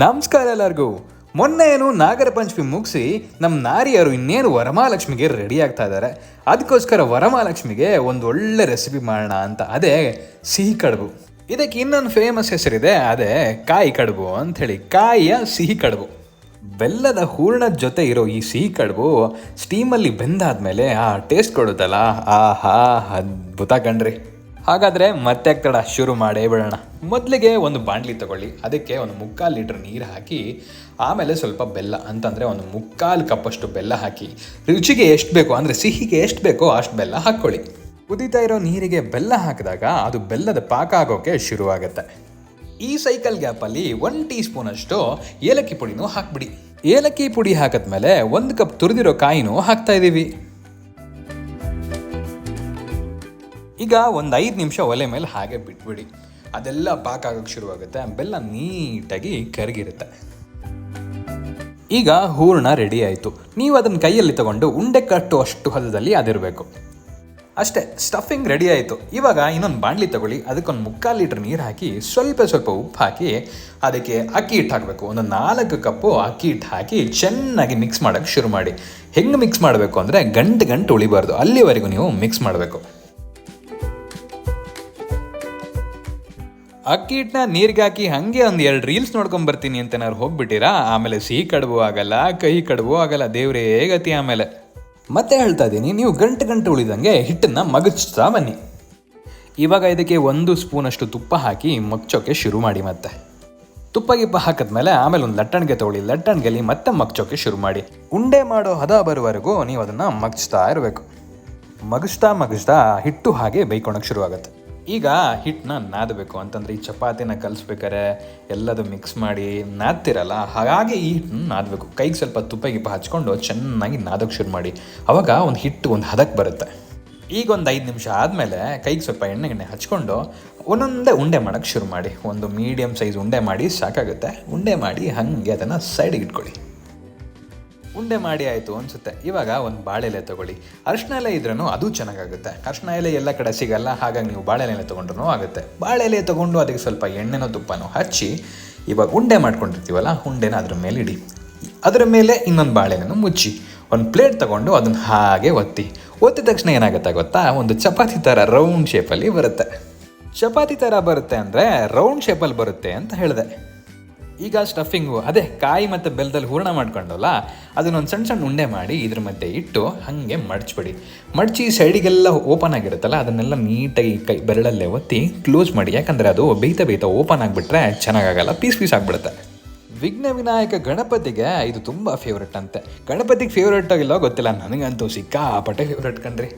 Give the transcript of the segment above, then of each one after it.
ನಮಸ್ಕಾರ ಎಲ್ಲರಿಗೂ. ಮೊನ್ನೆ ಏನು ನಾಗರ ಪಂಚಮಿ ಮುಗಿಸಿ ನಮ್ಮ ನಾರಿಯರು ಇನ್ನೇನು ವರಮಹಾಲಕ್ಷ್ಮಿಗೆ ರೆಡಿ ಆಗ್ತಾ ಇದ್ದಾರೆ. ಅದಕ್ಕೋಸ್ಕರ ವರಮಹಾಲಕ್ಷ್ಮಿಗೆ ಒಂದು ಒಳ್ಳೆ ರೆಸಿಪಿ ಮಾಡೋಣ ಅಂತ, ಅದೇ ಸಿಹಿ ಕಡುಬು. ಇದಕ್ಕೆ ಇನ್ನೊಂದು ಫೇಮಸ್ ಹೆಸರಿದೆ, ಅದೇ ಕಾಯಿ ಕಡುಬು ಅಂಥೇಳಿ. ಕಾಯಿಯ ಸಿಹಿ ಕಡುಬು. ಬೆಲ್ಲದ ಹೂರ್ಣದ ಜೊತೆ ಇರೋ ಈ ಸಿಹಿ ಕಡುಬು ಸ್ಟೀಮಲ್ಲಿ ಬೆಂದಾದ್ಮೇಲೆ ಆ ಟೇಸ್ಟ್ ಕೊಡುತ್ತಲ್ಲ, ಆಹಾ ಅದ್ಭುತ ಕಣ್ರಿ. ಹಾಗಾದರೆ ಮತ್ತೆ ತಡ, ಶುರು ಮಾಡೇ ಬಿಡೋಣ. ಮೊದಲಿಗೆ ಒಂದು ಬಾಣಲಿ ತಗೊಳ್ಳಿ, ಅದಕ್ಕೆ ಒಂದು 3/4 ಲೀಟ್ರ್ ನೀರು ಹಾಕಿ, ಆಮೇಲೆ ಸ್ವಲ್ಪ ಬೆಲ್ಲ, ಅಂತಂದರೆ ಒಂದು 3/4 ಕಪ್ಪಷ್ಟು ಬೆಲ್ಲ ಹಾಕಿ, ರುಚಿಗೆ ಎಷ್ಟು ಬೇಕೋ ಅಂದರೆ ಸಿಹಿಗೆ ಎಷ್ಟು ಬೇಕೋ ಅಷ್ಟು ಬೆಲ್ಲ ಹಾಕ್ಕೊಳ್ಳಿ. ಕುದೀತಾ ಇರೋ ನೀರಿಗೆ ಬೆಲ್ಲ ಹಾಕಿದಾಗ ಅದು ಬೆಲ್ಲದ ಪಾಕ ಆಗೋಕ್ಕೆ ಶುರುವಾಗುತ್ತೆ. ಈ ಸೈಕಲ್ ಗ್ಯಾಪಲ್ಲಿ 1 ಟೀ ಸ್ಪೂನಷ್ಟು ಏಲಕ್ಕಿ ಪುಡಿನೂ ಹಾಕ್ಬಿಡಿ. ಏಲಕ್ಕಿ ಪುಡಿ ಹಾಕಿದ್ಮೇಲೆ 1 ಕಪ್ ತುರಿದಿರೋ ಕಾಯಿನೂ ಹಾಕ್ತಾ ಇದ್ದೀವಿ. ಈಗ ಒಂದು 5 ನಿಮಿಷ ಒಲೆ ಮೇಲೆ ಹಾಗೆ ಬಿಟ್ಬಿಡಿ. ಅದೆಲ್ಲ ಪಾಕ ಆಗೋಕ್ಕೆ ಶುರುವಾಗುತ್ತೆ, ಬೆಲ್ಲ ನೀಟಾಗಿ ಕರಗಿರುತ್ತೆ. ಈಗ ಹೂರ್ಣ ರೆಡಿ ಆಯಿತು. ನೀವು ಅದನ್ನು ಕೈಯಲ್ಲಿ ತಗೊಂಡು ಉಂಡೆ ಕಟ್ಟುವಷ್ಟು ಹದದಲ್ಲಿ ಅದಿರಬೇಕು. ಅಷ್ಟೇ, ಸ್ಟಫಿಂಗ್ ರೆಡಿ ಆಯಿತು. ಇವಾಗ ಇನ್ನೊಂದು ಬಾಣಲಿ ತಗೊಳ್ಳಿ, ಅದಕ್ಕೊಂದು 3/4 ಲೀಟ್ರ್ ನೀರು ಹಾಕಿ, ಸ್ವಲ್ಪ ಉಪ್ಪು ಹಾಕಿ, ಅದಕ್ಕೆ ಅಕ್ಕಿ ಹಿಟ್ಟು ಹಾಕಬೇಕು. ಒಂದು 4 ಕಪ್ಪು ಅಕ್ಕಿ ಹಿಟ್ಟು ಹಾಕಿ ಚೆನ್ನಾಗಿ ಮಿಕ್ಸ್ ಮಾಡೋಕ್ಕೆ ಶುರು ಮಾಡಿ. ಹೆಂಗೆ ಮಿಕ್ಸ್ ಮಾಡಬೇಕು ಅಂದರೆ ಗಂಟು ಉಳಿಬಾರ್ದು, ಅಲ್ಲಿವರೆಗೂ ನೀವು ಮಿಕ್ಸ್ ಮಾಡಬೇಕು. ಅಕ್ಕಿ ಹಿಟ್ಟನ್ನ ನೀರಿಗೆ ಹಾಕಿ ಹಾಗೆ ಒಂದು 2 ರೀಲ್ಸ್ ನೋಡ್ಕೊಂಬರ್ತೀನಿ ಅಂತ ಏನಾದ್ರು ಹೋಗ್ಬಿಟ್ಟಿರಾ, ಆಮೇಲೆ ಸಿಹಿ ಕಡುಬು ಆಗಲ್ಲ, ಕಹಿ ಕಡುಬು ಆಗಲ್ಲ, ದೇವ್ರೇ ಗತಿ. ಆಮೇಲೆ ಮತ್ತೆ ಹೇಳ್ತಾ ಇದ್ದೀನಿ, ನೀವು ಗಂಟು ಉಳಿದಂಗೆ ಹಿಟ್ಟನ್ನು ಮಗಚ್ತಾ ಬನ್ನಿ. ಇವಾಗ ಇದಕ್ಕೆ 1 ಸ್ಪೂನಷ್ಟು ತುಪ್ಪ ಹಾಕಿ ಮಗ್ಚೋಕ್ಕೆ ಶುರು ಮಾಡಿ. ಮತ್ತೆ ತುಪ್ಪ ಹಾಕಿದ್ಮೇಲೆ ಆಮೇಲೆ ಒಂದು ಲಟ್ಟಣಿಗೆ ತೊಗೊಳ್ಳಿ, ಲಟ್ಟಣಿಗೆಲಿ ಮತ್ತೆ ಮಗ್ಚೋಕ್ಕೆ ಶುರು ಮಾಡಿ. ಉಂಡೆ ಮಾಡೋ ಹದ ಬರುವವರೆಗೂ ನೀವು ಅದನ್ನು ಮಗ್ಚ್ತಾ ಇರಬೇಕು. ಮಗಚ್ತಾ ಹಿಟ್ಟು ಹಾಗೆ ಬೇಯ್ಕೊಳಕ್ಕೆ ಶುರುವಾಗುತ್ತೆ. ಈಗ ಹಿಟ್ಟನ್ನ ನಾದಬೇಕು, ಅಂತಂದರೆ ಈ ಚಪಾತಿನ ಕಲಿಸ್ಬೇಕಾರೆ ಎಲ್ಲದು ಮಿಕ್ಸ್ ಮಾಡಿ ನಾದ್ತಿರಲ್ಲ, ಹಾಗೆ ಈ ಹಿಟ್ಟನ್ನ ನಾದಬೇಕು. ಕೈಗೆ ಸ್ವಲ್ಪ ತುಪ್ಪ ಹಚ್ಕೊಂಡು ಚೆನ್ನಾಗಿ ನಾದೋಕ್ಕೆ ಶುರು ಮಾಡಿ. ಆವಾಗ ಒಂದು ಹಿಟ್ಟು ಒಂದು ಹದಕ್ಕೆ ಬರುತ್ತೆ. ಈಗ ಒಂದು 5 ನಿಮಿಷ ಆದಮೇಲೆ ಕೈಗೆ ಸ್ವಲ್ಪ ಎಣ್ಣೆ ಹಚ್ಕೊಂಡು ಒಂದೊಂದೇ ಉಂಡೆ ಮಾಡೋಕ್ಕೆ ಶುರು ಮಾಡಿ. ಒಂದು ಮೀಡಿಯಮ್ ಸೈಜ್ ಉಂಡೆ ಮಾಡಿ ಸಾಕಾಗುತ್ತೆ. ಉಂಡೆ ಮಾಡಿ ಹಾಗೆ ಅದನ್ನು ಸೈಡಿಗೆ ಇಟ್ಕೊಳ್ಳಿ. ಉಂಡೆ ಮಾಡಿ ಆಯಿತು ಅನಿಸುತ್ತೆ. ಇವಾಗ ಒಂದು ಬಾಳೆ ಎಲೆ ತೊಗೊಳ್ಳಿ. ಅರಿಶಿನ ಎಲೆ ಇದ್ರೂ ಅದು ಚೆನ್ನಾಗಾಗುತ್ತೆ. ಅರಿಶಿನ ಎಲೆ ಎಲ್ಲ ಕಡೆ ಸಿಗಲ್ಲ, ಹಾಗಾಗಿ ನೀವು ಬಾಳೆ ಎಲೆ ತೊಗೊಂಡ್ರೂ ಆಗುತ್ತೆ. ಬಾಳೆ ಎಲೆ ತೊಗೊಂಡು ಅದಕ್ಕೆ ಸ್ವಲ್ಪ ಎಣ್ಣೆನೋ ತುಪ್ಪನೋ ಹಚ್ಚಿ, ಇವಾಗ ಉಂಡೆ ಮಾಡ್ಕೊಂಡಿರ್ತೀವಲ್ಲ, ಉಂಡೆನ ಅದ್ರ ಮೇಲೆ ಇಡಿ. ಅದರ ಮೇಲೆ ಇನ್ನೊಂದು ಬಾಳೆಲೆನೂ ಮುಚ್ಚಿ ಒಂದು ಪ್ಲೇಟ್ ತೊಗೊಂಡು ಅದನ್ನು ಹಾಗೆ ಒತ್ತಿದ ತಕ್ಷಣ ಏನಾಗುತ್ತೆ ಗೊತ್ತಾ, ಒಂದು ಚಪಾತಿ ಥರ ರೌಂಡ್ ಶೇಪಲ್ಲಿ ಬರುತ್ತೆ. ಚಪಾತಿ ಥರ ಬರುತ್ತೆ ಅಂದರೆ ರೌಂಡ್ ಶೇಪಲ್ಲಿ ಬರುತ್ತೆ ಅಂತ ಹೇಳಿದೆ. ಈಗ ಸ್ಟಫಿಂಗು ಅದೇ ಕಾಯಿ ಮತ್ತು ಬೆಲ್ಲದಲ್ಲಿ ಹೂರಣ ಮಾಡ್ಕೊಂಡಲ್ಲ, ಅದನ್ನೊಂದು ಸಣ್ಣ ಉಂಡೆ ಮಾಡಿ ಇದ್ರ ಮಧ್ಯೆ ಇಟ್ಟು ಹಾಗೆ ಮಡಚಿ ಸೈಡಿಗೆಲ್ಲ ಓಪನ್ ಆಗಿರುತ್ತಲ್ಲ, ಅದನ್ನೆಲ್ಲ ನೀಟಾಗಿ ಬೆರಳಲ್ಲೇ ಒತ್ತಿ ಕ್ಲೋಸ್ ಮಾಡಿ. ಯಾಕಂದರೆ ಅದು ಬೇಯ್ತಾ ಓಪನ್ ಆಗಿಬಿಟ್ರೆ ಚೆನ್ನಾಗಾಗಲ್ಲ, ಪೀಸ್ ಆಗಿಬಿಡುತ್ತೆ. ವಿಘ್ನ ವಿನಾಯಕ ಗಣಪತಿಗೆ ಇದು ತುಂಬ ಫೇವ್ರೆಟ್ ಅಂತೆ. ಗಣಪತಿಗೆ ಫೇವ್ರೆಟ್ ಆಗಿಲ್ಲ ಗೊತ್ತಿಲ್ಲ, ನನಗಂತೂ ಸಿಕ್ಕಾಪಟ್ಟೆ ಫೇವ್ರೆಟ್ ಕಣ್ರಿ.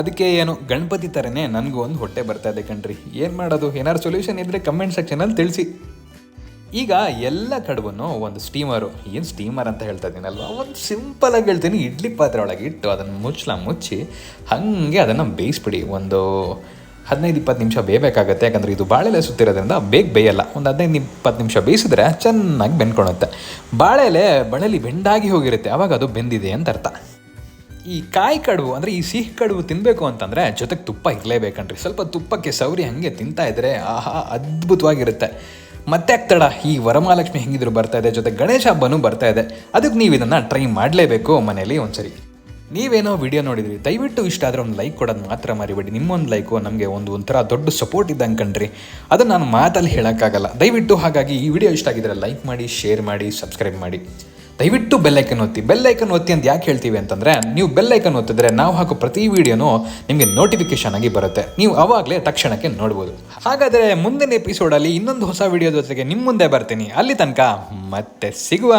ಅದಕ್ಕೆ ಏನು ಗಣಪತಿ ಥರನೇ ನನಗೂ ಒಂದು ಹೊಟ್ಟೆ ಬರ್ತಾ ಇದೆ ಕಣ್ರಿ. ಏನು ಮಾಡೋದು? ಏನಾದ್ರು ಸೊಲ್ಯೂಷನ್ ಇದ್ದರೆ ಕಮೆಂಟ್ ಸೆಕ್ಷನಲ್ಲಿ ತಿಳಿಸಿ. ಈಗ ಎಲ್ಲ ಕಡುಬನ್ನು ಒಂದು ಸ್ಟೀಮರ್ ಅಂತ ಹೇಳ್ತಾ ಇದ್ದೀನಲ್ವ, ಒಂದು ಸಿಂಪಲಾಗಿ ಹೇಳ್ತೀನಿ, ಇಡ್ಲಿ ಪಾತ್ರೆ ಒಳಗೆ ಇಟ್ಟು ಅದನ್ನು ಮುಚ್ಚಿ ಹಾಗೆ ಅದನ್ನು ಬೇಯಿಸ್ಬಿಡಿ. ಒಂದು 15-20 ನಿಮಿಷ ಬೇಯಬೇಕಾಗತ್ತೆ. ಯಾಕಂದರೆ ಇದು ಬಾಳೆಲೆ ಸುತ್ತಿರೋದ್ರಿಂದ ಬೇಗ ಬೇಯಲ್ಲ. ಒಂದು 15-20 ನಿಮಿಷ ಬೇಯಿಸಿದ್ರೆ ಚೆನ್ನಾಗಿ ಬೆಂದ್ಕೊಳುತ್ತೆ. ಬಾಳೆಲಿ ಬೆಂಡಾಗಿ ಹೋಗಿರುತ್ತೆ, ಆವಾಗ ಅದು ಬೆಂದಿದೆ ಅಂತ ಅರ್ಥ. ಈ ಕಾಯಿ ಕಡುಬು ಅಂದರೆ ಈ ಸಿಹಿ ಕಡುಬು ತಿನ್ನಬೇಕು ಅಂತಂದರೆ ಜೊತೆಗೆ ತುಪ್ಪ ಇರಲೇಬೇಕನ್ರಿ. ಸ್ವಲ್ಪ ತುಪ್ಪಕ್ಕೆ ಸವರಿ ಹಾಗೆ ತಿಂತಾ ಇದ್ದರೆ ಆಹಾ ಅದ್ಭುತವಾಗಿರುತ್ತೆ. ಮತ್ತೆ ತಡ, ಈ ವರಮಹಾಲಕ್ಷ್ಮಿ ಹೆಂಗಿದ್ರು ಬರ್ತಾ ಇದೆ, ಜೊತೆ ಗಣೇಶ ಹಬ್ಬನೂ ಬರ್ತಾ ಇದೆ. ಅದಕ್ಕೆ ನೀವು ಇದನ್ನು ಟ್ರೈ ಮಾಡಲೇಬೇಕು ಮನೇಲಿ ಒಂದ್ಸರಿ. ನೀವೇನೋ ವಿಡಿಯೋ ನೋಡಿದ್ರಿ, ದಯವಿಟ್ಟು ಇಷ್ಟ ಆದರೆ ಒಂದು ಲೈಕ್ ಕೊಡೋದು ಮಾತ್ರ ಮರಿಬೇಡಿ. ನಿಮ್ಮೊಂದು ಲೈಕು ನಮಗೆ ಒಂಥರ ದೊಡ್ಡ ಸಪೋರ್ಟ್ ಇದ್ದಂಗೆ ಕಣ್ರಿ. ಅದನ್ನು ನಾನು ಮಾತಲ್ಲಿ ಹೇಳೋಕ್ಕಾಗಲ್ಲ. ದಯವಿಟ್ಟು ಹಾಗಾಗಿ ಈ ವಿಡಿಯೋ ಇಷ್ಟ ಆಗಿದ್ರೆ ಲೈಕ್ ಮಾಡಿ, ಶೇರ್ ಮಾಡಿ, ಸಬ್ಸ್ಕ್ರೈಬ್ ಮಾಡಿ. ದಯವಿಟ್ಟು ಬೆಲ್ಲೈಕನ್ ಒತ್ತಿ ಅಂತ ಯಾಕೆ ಹೇಳ್ತೀವಿ ಅಂತಂದರೆ, ನೀವು ಬೆಲ್ಲೈಕನ್ ಒತ್ತಿದ್ರೆ ನಾವು ಹಾಕೋ ಪ್ರತಿ ವಿಡಿಯೋನೂ ನಿಮಗೆ ನೋಟಿಫಿಕೇಶನ್ ಆಗಿ ಬರುತ್ತೆ. ನೀವು ಆವಾಗಲೇ ತಕ್ಷಣಕ್ಕೆ ನೋಡ್ಬೋದು. ಹಾಗಾದರೆ ಮುಂದಿನ ಎಪಿಸೋಡಲ್ಲಿ ಇನ್ನೊಂದು ಹೊಸ ವಿಡಿಯೋ ಜೊತೆಗೆ ನಿಮ್ಮ ಮುಂದೆ ಬರ್ತೀನಿ. ಅಲ್ಲಿ ತನಕ ಮತ್ತೆ ಸಿಗುವ.